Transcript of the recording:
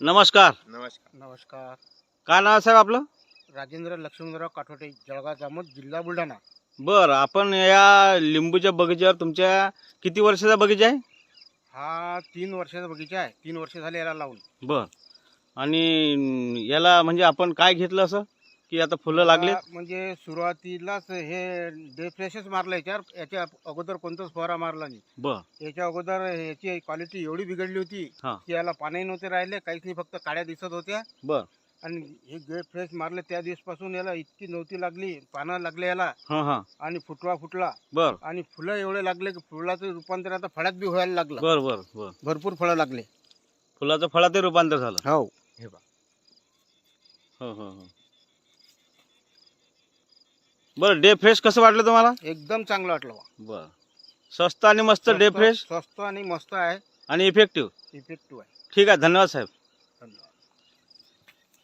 नमस्कार. नमस्कार. काय नाव आहे साहेब आपलं? राजेंद्र लक्ष्मणराव काठोटे, जळगाव जामोद, जिल्हा बुलढाणा. बरं, आपण या लिंबूच्या बगीच्यावर तुमच्या किती वर्षाचा बगीचा आहे? हा 3 वर्षाचा बगीचा आहे. 3 वर्ष झाले याला लावून. बरं. आणि याला म्हणजे आपण काय घेतलं असं की आता फुलं लागले? म्हणजे सुरुवातीलाच हे डे फ्रेशच मारलं याच्यावर. याच्या अगोदर कोणताच फवारा मारला नाही. बरं. याच्या अगोदर याची क्वालिटी एवढी बिघडली होती हां. की याला पाणी नव्हते राहिले, काहीच नाही, फक्त काड्या दिसत होत्या. बरं. आणि हे डे फ्रेश मारले त्या दिवसपासून याला इतकी नव्हती लागली, पानं लागले याला हां हां. आणि फुटवा फुटला बरं आणि फुलं एवढे लागले की फुलाचं रूपांतर आता फळात बी व्हायला लागलं. बरं बरं बरं. भरपूर फळं लागले. फुलाचं फळात रूपांतर झालं. हो, हे बघ. हो हो हो. बरं, डे फ्रेश कसं वाटलं तुम्हाला? एकदम चांगलं वाटलं बा. बरं. स्वस्त आणि मस्त डे फ्रेश स्वस्त आणि मस्त आहे, आणि इफेक्टिव्ह. इफेक्टिव्ह आहे. ठीक आहे, धन्यवाद साहेब.